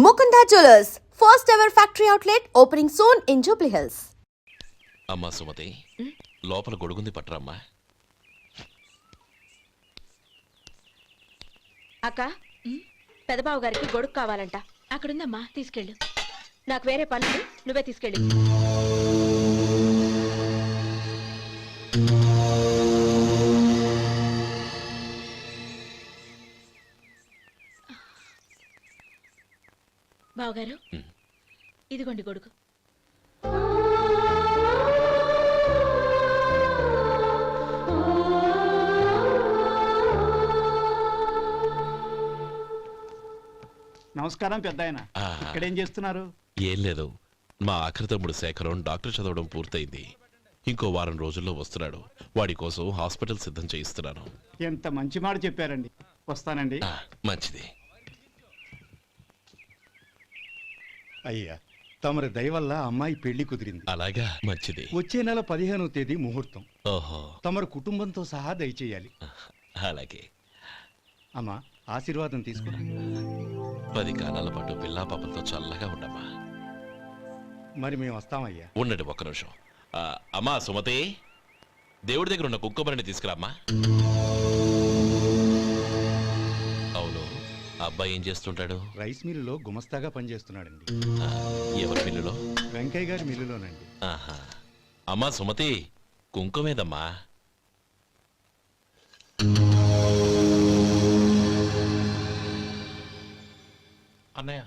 Mukunda Jewelers, first ever factory outlet opening soon in Jubilee Hills. అమ్మా సుమతి, లోపల గొడుగుంది పట్టరమ్మా. అక్క పెదబాబు గారికి గొడుగు కావాలంట. అక్కడుందమ్మా, తీసుకెళ్ళు. నాకు వేరే పనులు, నువ్వే తీసుకెళ్ళు. బావగారు, ఇదిగోండి గొడుగు. నమస్కారం పెద్దాయన. ఇక్కడేం చేస్తున్నారు? ఏం లేదు, మా ఆఖరి తమ్ముడు శేఖరం డాక్టర్ చదవడం పూర్తయింది. ఇంకో వారం రోజుల్లో వస్తున్నాడు. వాడి కోసం హాస్పిటల్ సిద్ధం చేయిస్తున్నాను. ఎంత మంచి మాట చెప్పారండి. వస్తానండి. మంచిది. అయ్యా, తమరి దయ వల్ల అమ్మాయి పెళ్లి కుదిరింది. అలాగా, మంచిది. వచ్చే నెల 15వ తేదీ ముహూర్తం. ఓహో, తమరు కుటుంబంతో సహా దయచేయాలి. అలాగే. అమ్మా, ఆశీర్వాదం తీసుకురా. 10 కాలాల పాటు పిల్లా పాపలతో చల్లగా ఉండమ్మా. మరి మేము వస్తామయ్యా. ఉండండి ఒక్క నిమిషం. అమ్మా సుమతి, దేవుడి దగ్గర ఉన్న కుక్కమరిని తీసుకురామ్మా. అవును, అబ్బాయి ఏం చేస్తుంటాడు? రైస్ మిల్లులో గుమస్తాగా పనిచేస్తున్నాడండి. ఎవరి మిల్లులో? వెంకయ్య గారి మిల్లులోనండి. ఆహా. అమ్మా సుమతి, కుంకుమేదమ్మా? అన్నయ్య,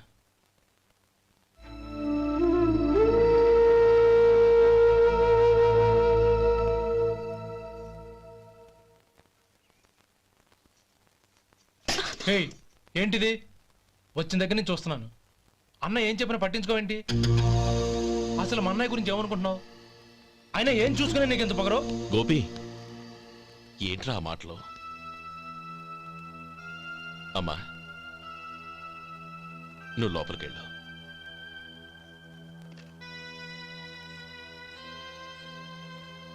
ఏంటిది? వచ్చిన దగ్గర నుంచి చూస్తున్నాను. అన్న ఏం చెప్పినా పట్టించుకోవేంటి? అసలు మా అన్నయ్య గురించి ఏమనుకుంటున్నావు? ఆయన ఏం చూసుకునే నీకు ఎంత పొగరు? గోపి, ఏంట్రా ఆ మాటలు? అమ్మా, నువ్వు లోపలికెళ్ళు.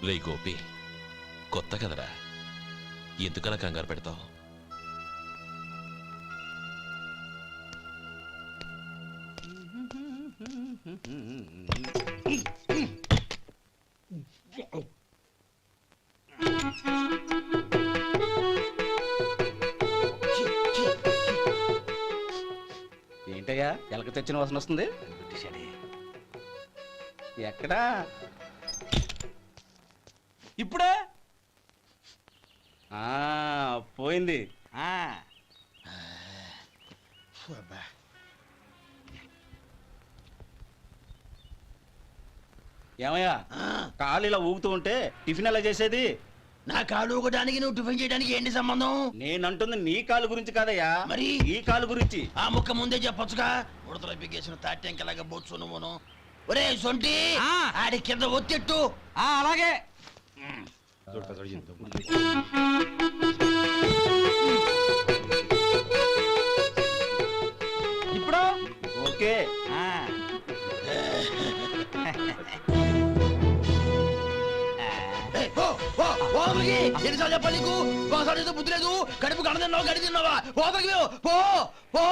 రే గోపి, కొత్త కదరా, ఎందుకలా కంగారు పెడతావు? ఏంటయ్యా, ఎలక తెచ్చిన వాసన వస్తుంది? ఎక్కడా? ఇప్పుడే పోయింది. ఏమయ్యా, కాలు ఇలా ఊగుతూ ఉంటే టిఫిన్ ఎలా చేసేది? నా కాలు ఊగడానికి నువ్వు టిఫిన్ చేయడానికి ఏంటి సంబంధం? నేనంటుంది నీ కాలు గురించి కాదయ్యా, మరి ఈ కాలు గురించి. ఆ ముక్క ముందే చెప్పొచ్చుగా. ఉడతలో పిగేసిన తాట్యంకలాగా బొచ్చు నువ్వును. ఒరే సొంటి, ఆడి కింద ఒత్తిట్టు. అలాగే. ఇప్పుడు ఓకే. ఎన్నిసార్లు చెప్పాలి నీకు? ఒకసారి ఏదో బుద్ధి లేదు. కడుపు కడదన్నావు, గడి తిన్నావా? పోతకి పో పో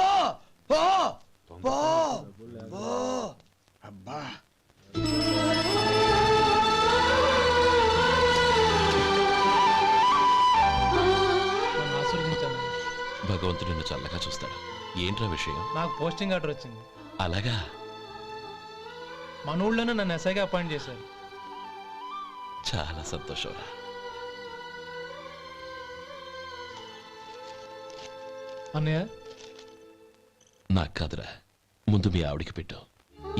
పో పో పో. అబ్బా, ఆశీర్వదించాను. భగవంతుడు నిన్ను చల్లగా చూస్తాడు. ఏంట్రా విషయం? నాకు పోస్టింగ్ ఆర్డర్ వచ్చింది. అలాగా? మన ఊళ్ళోనే నన్ను ఎస్ఐగా అపాయింట్ చేశారు. చాలా సంతోషంరా. అన్నయ్య, నాకు కాదురా, ముందు మీ ఆవిడికి పెట్టు.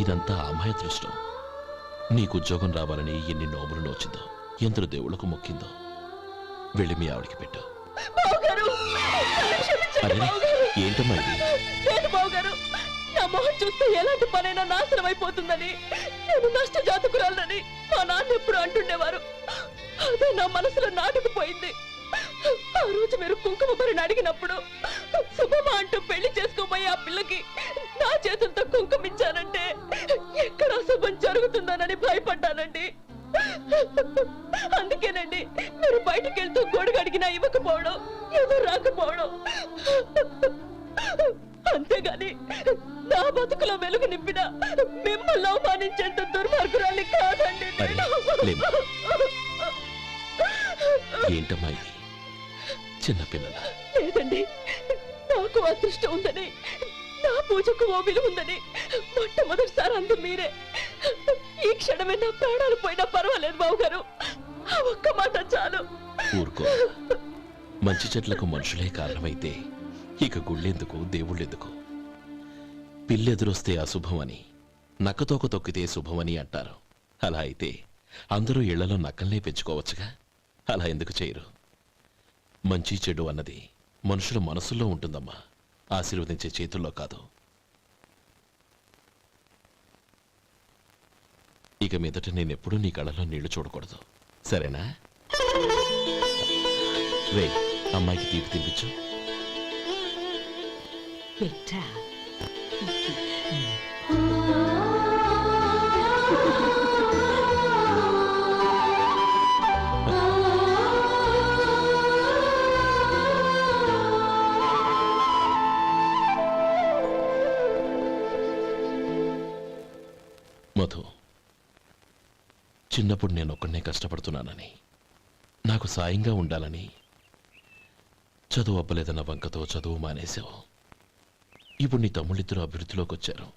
ఇదంతా అమ్మాయి దృష్టం. నీకు ఉద్యోగం రావాలని ఎన్ని నోములు నోచిందో, ఎందరు దేవుళ్లకు మొక్కిందో. వెళ్ళి మీ ఆవిడికి పెట్టు. అరే, ఏంటమ్మా ఇది? నా మొహం చూస్తే ఎలాంటి పనైనా నాశనం అయిపోతుందని, నేను నష్ట జాతకురాలని మా నాన్న ఎప్పుడు అంటుండేవారు. అదే నా మనసులో నాటుకుపోయింది. ఆ రోజు మీరు కుంకుమ భరిని అడిగినప్పుడు శుభమా అంటూ పెళ్లి చేసుకోబోయే ఆ పిల్లకి నా చేతులతో కుంకుమ ఇచ్చానంటే ఎక్కడ అశుభం జరుగుతుందోనని భయపడ్డానండి. అందుకేనండి మీరు బయటికి వెళ్తూ గొడుగు అడిగినా ఇవ్వకపోవడం, ఎవరు రాకపోవడం. అంతేగాని నా బతుకులో వెలుగు నింపిన మిమ్మల్ని అవమానించేంత దుర్మార్గురాలి కాదండి అరే, నేను. లేమ్మా. ఏంటమ్మా ఇది చిన్నపిల్లల లేదండి, నాకు అదృష్టం ఉందని, నా పూజకు ఓ విలువ ఉందని మొట్టమొదటిసారి అంది మీరే. ఈ క్షణమే నా ప్రాణాలు పోయినా పర్వాలేదు బావగారు, ఆ ఒక్క మాట చాలు. ఊరుకో. మంచి చెట్లకు మనుషులే కారణమైతే ఇక గుళ్ళెందుకు దేవుళ్ళెందుకు? పిల్లెదురొస్తే అశుభం అని, నక్కతోక తొక్కితే శుభమని అంటారు. అలా అయితే అందరూ ఇళ్లలో నక్కల్నే పెంచుకోవచ్చుగా. అలా ఎందుకు చేయరు? మంచి చెడు అన్నది మనుషుల మనసుల్లో ఉంటుందమ్మా, ఆశీర్వదించే చేతుల్లో కాదు. ఇక మీదట నేనెప్పుడూ నీ కళ్ళలో నీళ్లు చూడకూడదు, సరేనా? రే, అమ్మాయికి తీపి తినిపించు. మధు, చిన్నప్పుడు నేను ఒక్కడనే కష్టపడుతున్నానని, నాకు సాయంగా ఉండాలని చదువు అబ్బలేదన్న వంకతో చదువు మానేశావు. ఇప్పుడు నీ తమ్ముళ్ళిద్దరూ అభివృద్ధిలోకి వచ్చారు.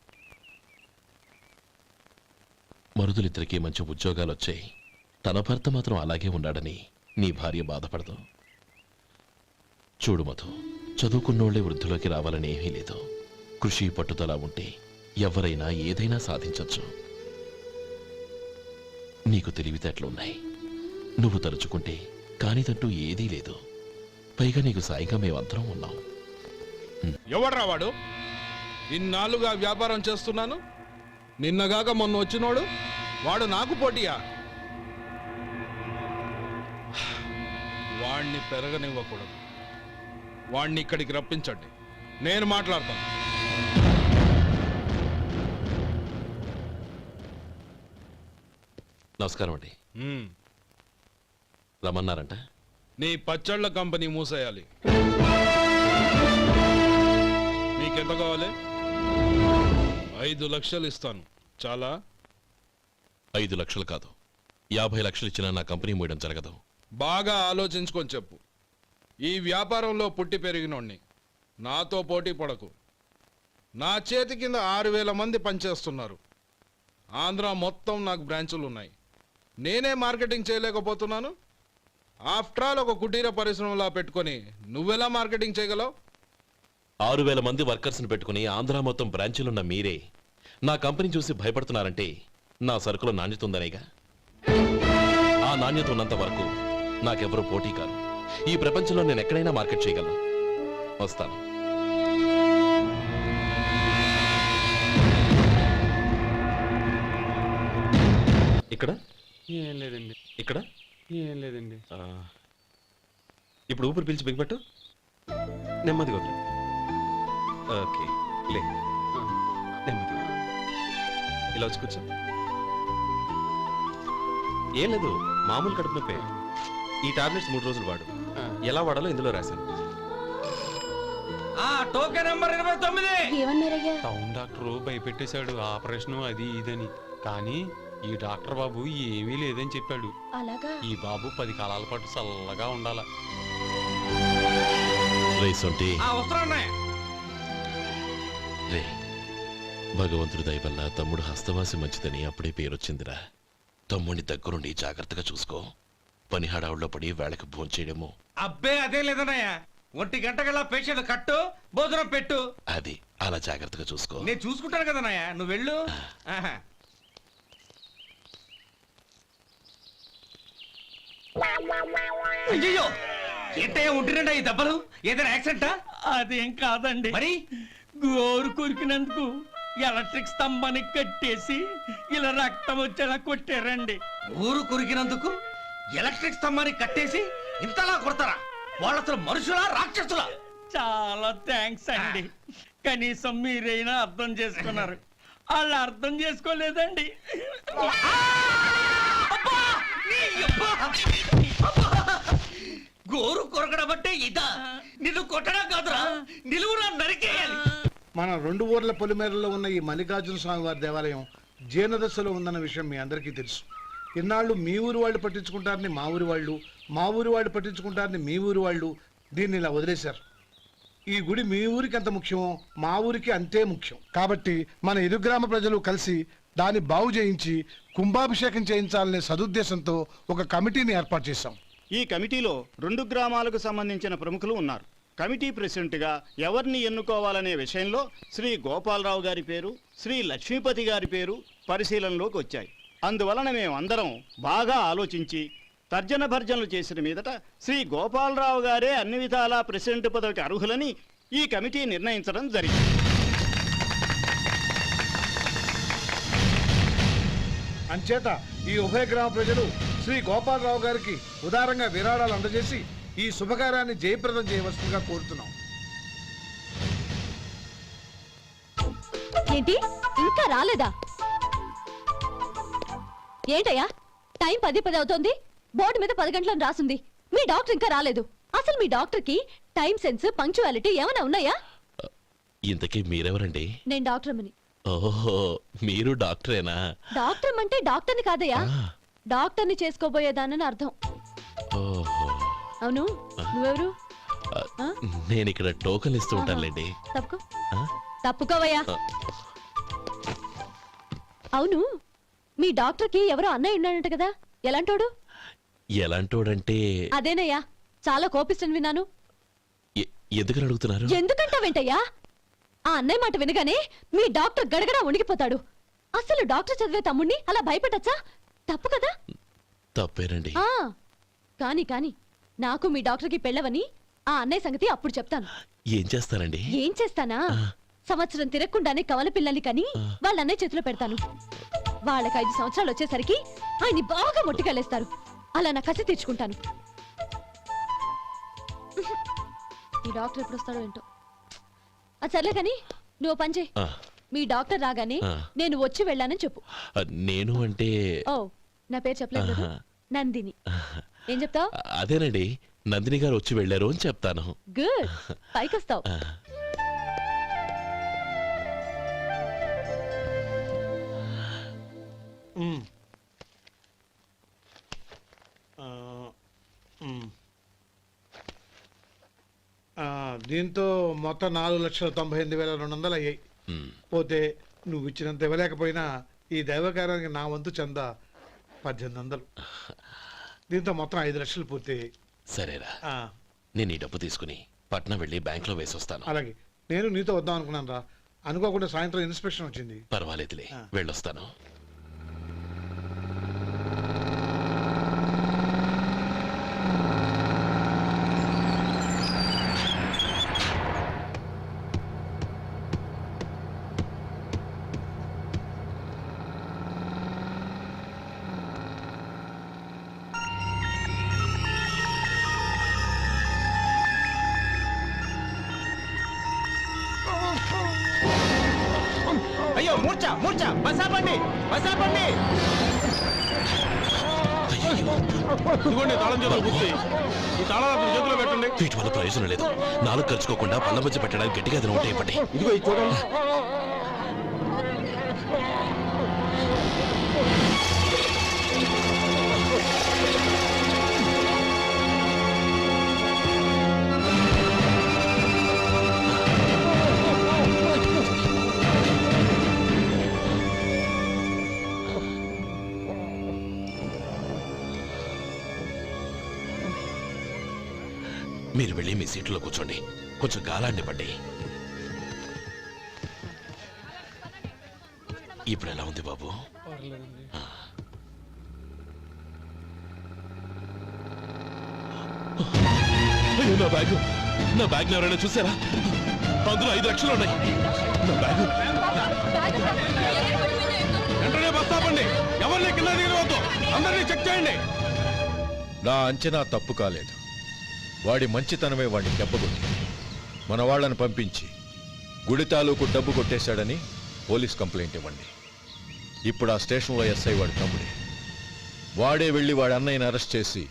మరుదులిద్దరికీ మంచి ఉద్యోగాలు వచ్చాయి. తన భర్త మాత్రం అలాగే ఉన్నాడని నీ భార్య బాధపడదు. చూడు మధు, చదువుకున్నోళ్లే వృద్ధిలోకి రావాలని ఏమీ లేదు. కృషి పట్టుదల ఉంటే ఎవరైనా ఏదైనా సాధించొచ్చు. నీకు తెలివితేటలున్నాయి. నువ్వు తలుచుకుంటే కానిదంటూ ఏదీ లేదు. పైగా నీకు సాయిగా మేమందరం ఉన్నాం. ఎవడ్రా వాడు? ఇన్నాళ్ళుగా వ్యాపారం చేస్తున్నాను, నిన్నగాక మొన్న వచ్చినోడు వాడు నాకు పోటీయా? వాణ్ణి పెరగనివ్వకూడదు. వాణ్ణి ఇక్కడికి రప్పించండి, నేను మాట్లాడతాను. నమస్కారం అండి. ఉమ్, రమ్మన్నారంట? నీ పచ్చళ్ళ కంపెనీ మూసేయాలి. నీకెంత కావాలి? 5 లక్షలు ఇస్తాను, చాలా? 5 లక్షలు కాదు, 50 లక్షలు ఇచ్చినా నా కంపెనీ మూయడం జరగదు. బాగా ఆలోచించుకొని చెప్పు. ఈ వ్యాపారంలో పుట్టి పెరిగినోణ్ణి, నాతో పోటీ పడకు. నా చేతి కింద 6,000 మంది పనిచేస్తున్నారు. ఆంధ్ర మొత్తం నాకు బ్రాంచులు ఉన్నాయి. నేనే మార్కెటింగ్ చేయలేకపోతున్నాను. ఆఫ్టర్ ఆల్ ఒక కుటీర పరిశ్రమలా పెట్టుకొని నువ్వెలా మార్కెటింగ్ చేయగలవు? 6,000 మంది వర్కర్స్ని పెట్టుకుని ఆంధ్ర మొత్తం బ్రాంచీలున్న మీరే నా కంపెనీ చూసి భయపడుతున్నారంటే నా సరుకులో నాణ్యత ఉందనేగా. ఆ నాణ్యత ఉన్నంత వరకు నాకెవరూ పోటీ కాదు. ఈ ప్రపంచంలో నేను ఎక్కడైనా మార్కెట్ చేయగలను. వస్తాను. ఇక్కడ ఏం లేదండి, ఇక్కడ ఏం లేదండి. ఇప్పుడు ఊపిరి పీల్చి బిగ్బట్టు, నెమ్మదిగా వదిలి. ఓకే, లే, నెమ్మదిగా ఇలా వచ్చి కూర్చో. ఏం లేదు, మామూలు కడుపు నొప్పే. ఈ టాబ్లెట్స్ 3 రోజులు వాడు. ఎలా వాడాలో ఇందులో రాశాను. Token number 29. టౌన్ డాక్టర్ భయపెట్టేశాడు, ఆపరేషన్ అది ఇదని. కానీ ఈ డాక్టర్ బాబు ఏమీ లేదని చెప్పాడు. అలాగా? ఈ బాబు 10 కాలాల పాటు చల్లగా ఉండాల. రే, భగవంతుడి దయ వల్ల తమ్ముడు హస్తవాసి మంచిదని అప్పుడే పేరొచ్చిందిరా. తమ్ముడిని దగ్గరుండి జాగ్రత్తగా చూసుకో. పని హడావుల్లో పడి వేళకి భోంచేయడము. అబ్బే అదే లేదన్నయ్య, 1 గంటకల్లా పేషెంట్ కట్టు, భోజనం పెట్టు. అది అలా జాగ్రత్తగా చూసుకో. నేను చూసుకుంటాను కదన్నయ్య, నువ్వు వెళ్ళు. ఆహా. అయ్యో, ఏంటయ్యా ఉంటున్నాడా ఈ దెబ్బలు? ఏదైనా యాక్సిడెంటా? అదేం కాదండి, మరి గోరు కొరికినందుకు ఎలక్ట్రిక్ స్తంభానికి కట్టేసి ఇలా రక్తం వచ్చేలా కొట్టారండి. ఊరు కొరికినందుకు ఎలక్ట్రిక్ స్తంభాన్ని కట్టేసి ఇంతలా కొడతారా? వాళ్ళు అసలు మనుషులా రాక్షసులా? చాలా థ్యాంక్స్ అండి, కనీసం మీరైనా అర్థం చేసుకున్నారు. వాళ్ళు అర్థం చేసుకోలేదండి. గోరు కొరకడం అంటే ఇదా? నిన్ను కొట్టడం కాదురా, నిలువురా నరికేయాలి. మన 2 ఊర్ల పొలిమేరలో ఉన్న ఈ మల్లికార్జున స్వామి వారి దేవాలయం జీర్ణదశలో ఉందన్న విషయం మీ అందరికీ తెలుసు. ఇన్నాళ్ళు మీ ఊరు వాళ్ళు పట్టించుకుంటారని మా ఊరి వాళ్ళు, మా ఊరి వాళ్ళు పట్టించుకుంటారని మీ ఊరి వాళ్ళు దీన్ని ఇలా వదిలేశారు. ఈ గుడి మీ ఊరికి ఎంత ముఖ్యమో మా ఊరికి అంతే ముఖ్యం. కాబట్టి మన ఇరు గ్రామ ప్రజలు కలిసి దాన్ని బాగు చేయించి కుంభాభిషేకం చేయించాలనే సదుద్దేశంతో ఒక కమిటీని ఏర్పాటు చేశాం. ఈ కమిటీలో 2 గ్రామాలకు సంబంధించిన ప్రముఖులు ఉన్నారు. కమిటీ ప్రెసిడెంట్గా ఎవరిని ఎన్నుకోవాలనే విషయంలో శ్రీ గోపాలరావు గారి పేరు, శ్రీ లక్ష్మీపతి గారి పేరు పరిశీలనలోకి వచ్చాయి. అందువలన మేమందరం బాగా ఆలోచించి తర్జన భర్జనలు చేసిన మీదట శ్రీ గోపాలరావు గారే అన్ని విధాలా ప్రెసిడెంట్ పదవికి అర్హులని ఈ కమిటీ నిర్ణయించడం జరిగింది. అంచేత ఈ ఉభయ గ్రామ ప్రజలు శ్రీ గోపాలరావు గారికి ఉదారంగా విరాళాలు అందజేసి ఈ శుభకార్యాన్ని జయప్రదం చేయవలసిందిగా కోరుతున్నాం. ఏంటి ఇంకా రాలేదా? ఏంటయ్యా టైం 10 అవుతోంది, బోర్డు మీద 10 గంటలను రాసింది. మీ డాక్టర్ ఇంకా రాలేదు. అసలు మీ డాక్టర్ కి టైం సెన్స్, పంక్చువాలిటీ ఏమైనా ఉన్నాయా? ఇంతకీ మీరెవరండి? నేను డాక్టర్ అమ్మని. ఓహో, మీరు డాక్టరేనా? డాక్టర్ అంటే డాక్టర్ని కాదయ్యా, డాక్టర్ని చేసుకోబోయేదానని అర్థం. ఓహో, అవును, నువ్వెవరు? నేను ఇక్కడ టోకన్ ఇస్తూ ఉంటానులేండి. తప్పుకో, తప్పుకోవయ్యా. అవును, మీ డాక్టర్ కి ఎవరో అన్నయ్య ఉన్నాడంట కదా, ఎలాంటోడు? ఎలాంటోడంటే అదేనయ్యా, చాలా కోపిస్తని విన్నాను. ఎందుకని అడుగుతున్నారు? ఎందుకంటావేంటయ్యా? ఆ అన్నయ్య మాట వినగానే మీ డాక్టర్ గడగడా ఉణిగిపోతాడు. అసలు డాక్టర్ చదివే తమ్ముణ్ణి అలా భయపెట్టచ్చా? తప్పు కదా? తప్పేనండి. కాని కాని నాకు మీ డాక్టర్ కి పెళ్ళవని ఆ అన్నయ్య సంగతి అప్పుడు చెప్తాను. ఏం చేస్తానండి? ఏం చేస్తానా? సంవత్సరం తిరగకుండానే కవల పిల్లల్ని కని వాళ్ళ అన్నయ్య చేతిలో పెడతాను. వాళ్ళకి 5 సంవత్సరాలు వచ్చేసరికి ఆయన్ని బాగా మొట్టికెళ్ళేస్తారు. అలా నా కసి తీర్చుకుంటాను. ఈ డాక్టర్ ఎప్పుడు వస్తాడో ఏంటో. అది సర్లే కాని నువ్వు పని చేయి. మీ డాక్టర్ రాగానే నేను వచ్చి వెళ్ళానని చెప్పు. నేను అంటే ఓ, నా పేరు చెప్పలేదు కదా, నందిని. ఏం చెప్తావు? అదేనండి, నందిని గారు వచ్చి వెళ్ళారు అని చెప్తాను. గుడ్, పైకొస్తావు. దీంతో మొత్తం 4,98,200 అయ్యాయి. పోతే నువ్వు ఇచ్చినంత ఇవ్వలేకపోయినా ఈ దైవకార్యానికి నా వంతు చందా 1800. దీంతో మొత్తం 5 లక్షలు పూర్తయ్యాయి. సరేరా, నేను ఈ డబ్బు తీసుకుని పట్నం వెళ్ళి బ్యాంక్ లో వేసొస్తాను. అలాగే, నేను నీతో వద్దాం అనుకున్నాను రా, అనుకోకుండా సాయంత్రం ఇన్స్పెక్షన్ వచ్చింది. పర్వాలేదులే, వెళ్ళొస్తాను. అయ్యో, మూర్ఛ మూర్ఛ, బసాపండి బసాపండి. ఇదిగోండి తాళం చేతులు గుర్తి, ఈ తాళాలు చేతిలో పెట్టండి. వీటి వల్ల ప్రయోజనం లేదు. 4 ఖర్చుకోకుండా పళ్ళ మధ్య పెట్టడానికి గట్టిగా అది నోటే ఇవ్వండి. ఇదిగో ఇది చూడండి. మీరు వెళ్ళి మీ సీట్లో కూర్చోండి, కొంచెం గాలాన్ని పడ్డి. ఇప్పుడు ఎలా ఉంది బాబు? అయ్యో, నా బ్యాగ్ ఎవరైనా చూసారా? అందులో 5 లక్షలు ఉన్నాయి. నా బ్యాగ్ వెంటనే బస్తాపండి, ఎవరిని కింద దిగవద్దు, అందరినీ చెక్ చేయండి. నా అంచనా తప్పు కాలేదు. వాడి మంచితనమే వాడిని దెబ్బకొట్టి మన వాళ్ళని పంపించి గుడి తాలూకు డబ్బు కొట్టేశాడని పోలీస్ కంప్లైంట్ ఇవ్వండి. ఇప్పుడు ఆ స్టేషన్లో ఎస్ఐ వాడి తమ్ముడే. వాడే వెళ్ళి వాడి అన్నయ్యని అరెస్ట్ చేసి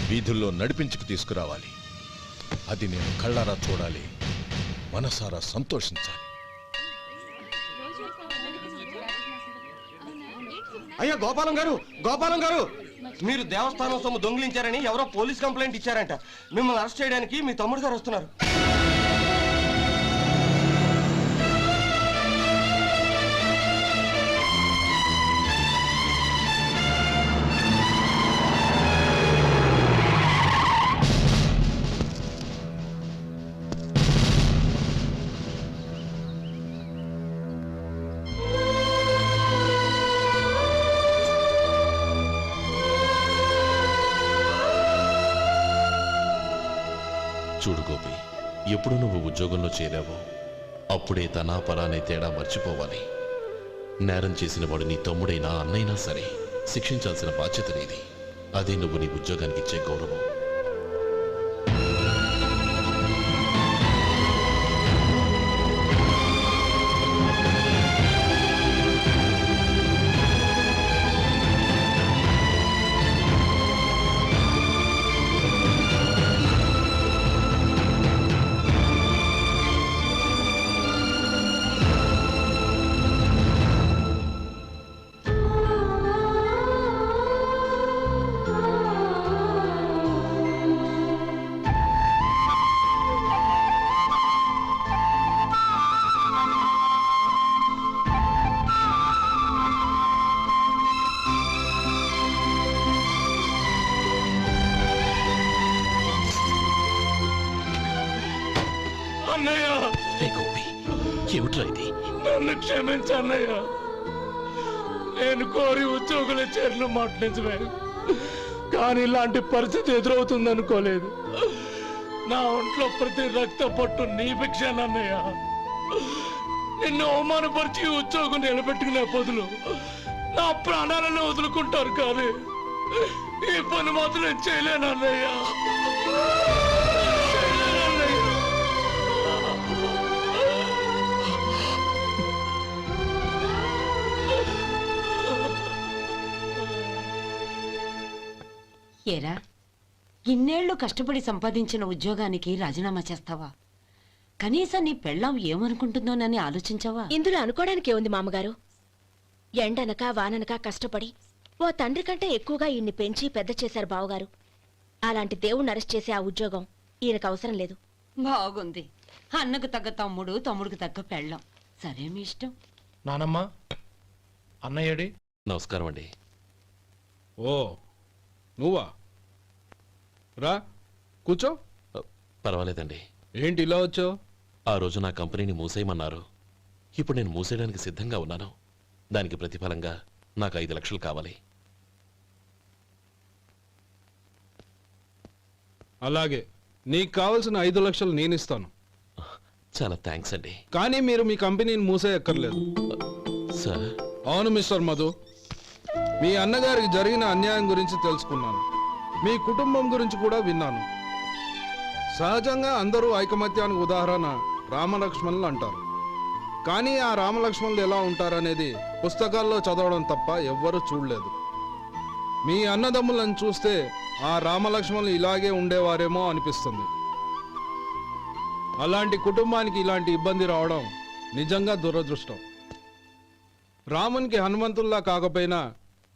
వీధుల్లో నడిపించుకు తీసుకురావాలి. అది నేను కళ్ళారా చూడాలి, మనసారా సంతోషించాలి. అయ్యా గోపాలం గారు మీరు దేవస్థానం సొమ్ము దొంగిలించారని ఎవరో పోలీస్ కంప్లైంట్ ఇచ్చారంట. మిమ్మల్ని అరెస్ట్ చేయడానికి మీ తమ్ముడు గారు వస్తున్నారు. చూడు గోపి, ఎప్పుడు నువ్వు ఉద్యోగంలో చేరావో అప్పుడే తనా పరానే తేడా మర్చిపోవాలి. నేరం చేసిన వాడు నీ తమ్ముడైనా అన్నైనా సరే శిక్షించాల్సిన బాధ్యత నీది. అదే నువ్వు నీ ఉద్యోగానికి ఇచ్చే గౌరవం. ఏమిట్రా ఇది? నన్ను క్షమించు అన్నయ్య. నేను కోరి ఉద్యోగుల చేరిన మాట నిజమే, కానీ ఇలాంటి పరిస్థితి ఎదురవుతుంది అనుకోలేదు. నా ఒంట్లో ప్రతి రక్త పట్టు నీ భిక్షానన్నయ్య. నిన్ను అవమానపరిచి ఉద్యోగం నిలబెట్టుకునే బదులు నా ప్రాణాలను వదులుకుంటారు, కానీ ఈ పని మాత్రం నేను చేయలేనన్నయ్య. ఏరా, ఇన్నేళ్లు కష్టపడి సంపాదించిన ఉద్యోగానికి రాజీనామా చేస్తావా? కనీసం నీ పెళ్ళాం ఏమనుకుంటుందోనని ఆలోచించావా? ఇందులో అనుకోవడానికి ఉంది మామగారు. ఎండనక వాననక కష్టపడి ఓ తండ్రి కంటే ఎక్కువగా ఈయన్ని పెంచి పెద్ద చేశారు బావగారు. అలాంటి దేవుణ్ణి అరెస్ట్ చేసే ఆ ఉద్యోగం ఈయనకు అవసరం లేదు. బాగుంది. అన్నకు తగ్గ తమ్ముడు, తమ్ముడికి తగ్గ పెళ్ళాం. సరే, మీ ఇష్టం. నానమ్మా, అన్నయ్యడి. నమస్కారం అండి. ఓ నువ్వా? రా కూర్చో. పర్వాలేదండి. ఏంటి ఇలా వచ్చావు? ఆ రోజు నా కంపెనీని మూసేయమన్నారు. ఇప్పుడు నేను మూసేయడానికి సిద్ధంగా ఉన్నాను. దానికి ప్రతిఫలంగా నాకు 5 లక్షలు కావాలి. అలాగే, నీకు కావలసిన 5 లక్షలు నేను ఇస్తాను. చాలా థ్యాంక్స్ అండి. కానీ మీరు మీ కంపెనీని మూసేయక్కర్లేదు. సార్? అవును మిస్టర్ మధు, మీ అన్నగారికి జరిగిన అన్యాయం గురించి తెలుసుకున్నాను. మీ కుటుంబం గురించి కూడా విన్నాను. సహజంగా అందరూ ఐకమత్యానికి ఉదాహరణ రామలక్ష్మణులు అంటారు. కానీ ఆ రామలక్ష్మణులు ఎలా ఉంటారనేది పుస్తకాల్లో చదవడం తప్ప ఎవ్వరూ చూడలేదు. మీ అన్నదమ్ములను చూస్తే ఆ రామలక్ష్మణులు ఇలాగే ఉండేవారేమో అనిపిస్తుంది. అలాంటి కుటుంబానికి ఇలాంటి ఇబ్బంది రావడం నిజంగా దురదృష్టం. రామునికి హనుమంతుల్లా కాకపోయినా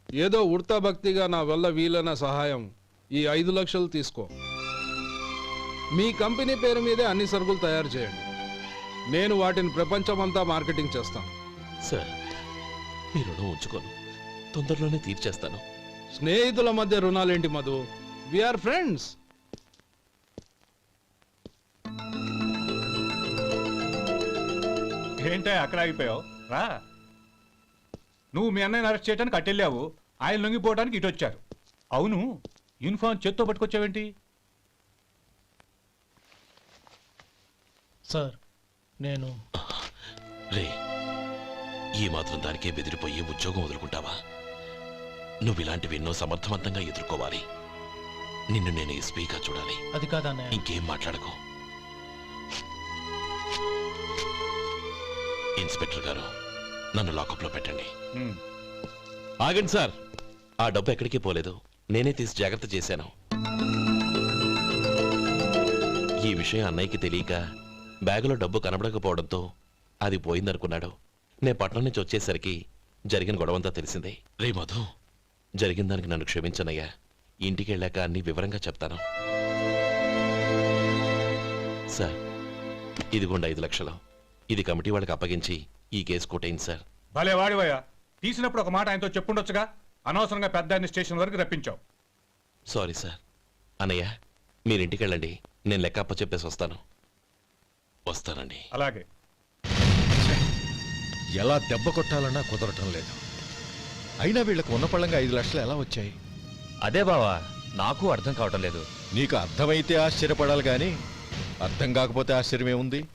ఏదో ఉడతా భక్తిగా నా వల్ల వీలైన సహాయం ఈ 5 లక్షలు తీసుకో. మీ కంపెనీ పేరు మీదే అన్ని సరుకులు తయారు చేయండి. నేను వాటిని ప్రపంచమంతా మార్కెటింగ్ చేస్తాను. సార్, మీ రుణం ఉంచుకోను, తొందరలోనే తీర్చేస్తాను. స్నేహితుల మధ్య రుణాలేంటి మధు? We are friends. ఏంటే అక్కడ ఆగిపోయావు? రా. నువ్వు మీ అన్నయ్యని అరెస్ట్ చేయడానికి అట్టెళ్ళావు, ఆయన లొంగిపోవడానికి ఇటు వచ్చారు. అవును, యూనిఫామ్ చేత్తో పట్టుకొచ్చావేంటి? సార్, నేను రే, ఈ మాత్రం దానికే బెదిరిపోయి ఉద్యోగం వదులుకుంటావా? నువ్వు ఇలాంటివి ఎన్నో సమర్థవంతంగా ఎదుర్కోవాలి. నిన్ను నేను ఎస్పీగా చూడాలి. అది కాదన్నయ్య. ఇంకేం మాట్లాడకు. ఇన్స్పెక్టర్ గారు, నన్ను లాకప్లో పెట్టండి. ఆగండి సార్, ఆ డబ్బు ఎక్కడికి పోలేదు. నేనే తీసి జాగ్రత్త చేశాను. ఈ విషయం అన్నయ్యకి తెలియక బ్యాగులో డబ్బు కనబడకపోవడంతో అది పోయిందనుకున్నాడు. నేను పట్నం నుంచి వచ్చేసరికి జరిగిన గొడవంతా తెలిసిందే. రే మధు, జరిగిన దానికి నన్ను క్షమించనయ్యా. ఇంటికి వెళ్ళాక అన్ని వివరంగా చెప్తాను. సార్, ఇదిగోండి 5 లక్షలు. ఇది కమిటీ వాళ్ళకి అప్పగించి ఈ కేసు కొట్టేయండి సార్. భలే వాడివయ్యా, తీసినప్పుడు ఒక మాట ఆయనతో చెప్పుండొచ్చుగా. అనవసరంగా పెద్ద ఆయన స్టేషన్ వరకు రప్పించావు. Sorry sir. అన్నయ్య, మీరు ఇంటికి వెళ్ళండి. నేను లెక్క అప్ప చెప్పేసి వస్తానండి. అలాగే. ఎలా దెబ్బ కొట్టాలన్నా కుదరటం లేదు. అయినా వీళ్ళకు ఉన్న పళ్ళంగా 5 లక్షలు ఎలా వచ్చాయి? అదే బావా, నాకు అర్థం కావటం లేదు. నీకు అర్థమైతే ఆశ్చర్యపడాలి కానీ అర్థం కాకపోతే ఆశ్చర్యమే ఉంది.